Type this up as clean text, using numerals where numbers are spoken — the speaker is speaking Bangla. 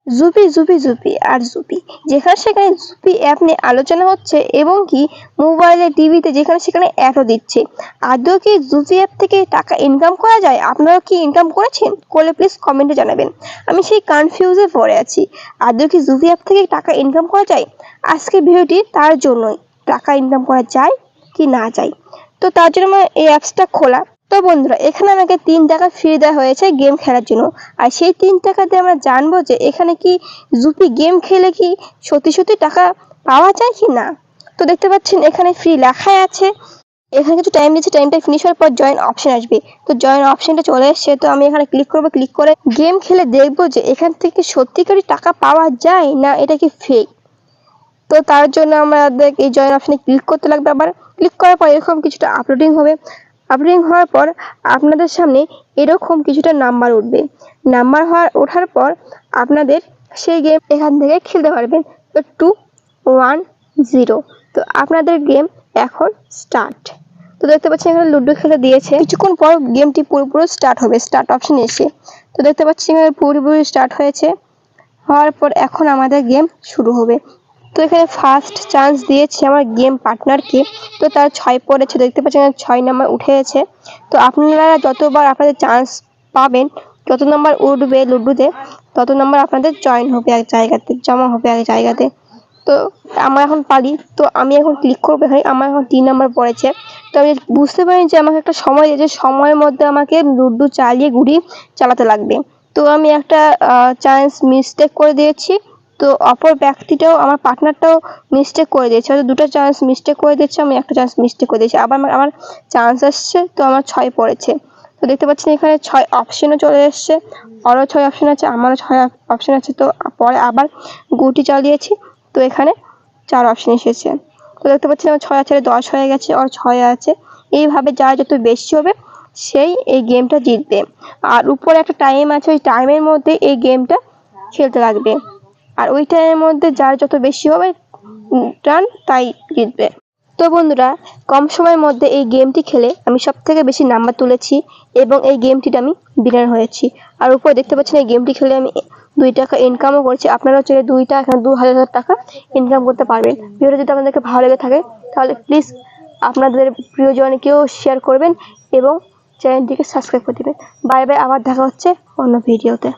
জুপি জুপি জুপি আর জুপি, যেখানে সেখানে জুপি অ্যাপ নিয়ে আলোচনা হচ্ছে এবং কি মোবাইলে টিভিতে যেখানে সেখানে অ্যাডও দিচ্ছে। আদৌ কি জুপি অ্যাপ থেকে টাকা ইনকাম করা যায়? আপনারা কি ইনকাম করেছেন? করলে প্লিজ কমেন্টে জানাবেন। আমি সেই কনফিউজে পড়ে আছি, আদৌ কি জুপি অ্যাপ থেকে টাকা ইনকাম করা যায়? আজকে ভিডিওটি তার জন্যই, টাকা ইনকাম করা যায় কি না যায়। তো তার জন্য আমার এই অ্যাপসটা খোলা। তো বন্ধুরা, এখানে আমাকে 3 টাকা ফ্রি দেওয়া হয়েছে গেম খেলার জন্য। আর সেই 3 টাকা দিয়ে আমরা জানবো যে এখানে কি জুপি গেম খেলে কি সত্যি সত্যি টাকা পাওয়া যায় কি না। তো দেখতে পাচ্ছেন এখানে ফ্রি লেখাই আছে। এখানে কিছু টাইম দিচ্ছে, টাইমটা ফিনিশ হওয়ার পর জয়েন অপশন আসবে। তো জয়েন অপশনটা চলে এসছে, তো আমি এখানে ক্লিক করবো। ক্লিক করে গেম খেলে দেখবো যে এখান থেকে সত্যিকারই টাকা পাওয়া যায় না এটা কি ফেক। তো তার জন্য আমাদের এই জয়েন অপশনে ক্লিক করতে লাগবে। আবার ক্লিক করার পর এরকম কিছুটা আপলোডিং হবে। আপলোডিং হওয়ার পর আপনাদের সামনে এরকম কিছুটা নাম্বার উঠবে। নাম্বার ওঠার পর আপনাদের সেই গেম এখান থেকে খেলতে পারবেন। তো 210, তো আপনাদের গেম এখন স্টার্ট। তো দেখতে পাচ্ছেন এখানে লুডো খেলে দিয়েছে। কিছুক্ষণ পর গেমটি পুরোপুরি স্টার্ট হবে, স্টার্ট অপশন এসে। তো দেখতে পাচ্ছি এখানে পুরোপুরি স্টার্ট হয়েছে। হওয়ার পর এখন আমাদের গেম শুরু হবে। তো এখানে ফার্স্ট চান্স দিয়েছে আমার গেম পার্টনারকে। তো তার 6 পড়েছে, দেখতে পাচ্ছেন 6 নাম্বার উঠে গেছে। তো আপনারা যতবার আপনাদের চান্স পাবেন, যত নাম্বার উঠবে লুডোতে, তত নাম্বার আপনাদের জয়েন হবে এক জায়গাতে, জমা হবে এক জায়গাতে। তো আমার এখন পারি, তো আমি এখন ক্লিক করবো এখানে। আমার এখন 3 নাম্বার পড়েছে। তো আমি বুঝতে পারি যে আমাকে একটা সময় দিয়েছে, সময়ের মধ্যে আমাকে লুডো চালিয়ে ঘুরি চালাতে লাগবে। তো আমি একটা চান্স মিস্টেক করে দিয়েছি। তো অপর ব্যক্তিটাও, আমার পার্টনারটাও মিস্টেক করে দিয়েছে, হয়তো 2টা চান্স মিস্টেক করে দিয়েছে, আমি একটা চান্স মিস্টেক করে দিয়েছি। আবার আমার চান্স আসছে, তো আমার 6 পড়েছে। তো দেখতে পাচ্ছেন এখানে 6 অপশনও চলে এসছে, আরও 6 অপশন আছে, আমারও 6 অপশন আছে। তো পরে আবার গুটি চালিয়েছি, তো এখানে 4 অপশন এসেছে। তো দেখতে পাচ্ছেন আমার 6 আছে, 10 হয়ে গেছে, আর 6 আছে। এইভাবে যার যত বেশি হবে সেই এই গেমটা জিতবে। আর উপরে একটা টাইম আছে, ওই টাইমের মধ্যে এই গেমটা খেলতে লাগবে। আর ওই টাইমের মধ্যে যার যত বেশি হবে টার্ন, তাই জিতবে। তো বন্ধুরা, কম সময়ের মধ্যে এই গেমটি খেলে আমি সব থেকে বেশি নাম্বার তুলেছি এবং এই গেমটিতে আমি বিনার হয়েছি। আর উপরে দেখতে পাচ্ছেন এই গেমটি খেলে আমি 2 টাকা ইনকামও করেছি। আপনারাও চাইলে 2,000 টাকা ইনকাম করতে পারবেন। ভিডিওটা যদি আপনাদেরকে ভালো লেগে থাকে তাহলে প্লিজ আপনাদের প্রিয়জনকেও শেয়ার করবেন এবং চ্যানেলটিকে সাবস্ক্রাইব করে দেবেন। বাই বাই, আবার দেখা হচ্ছে অন্য ভিডিওতে।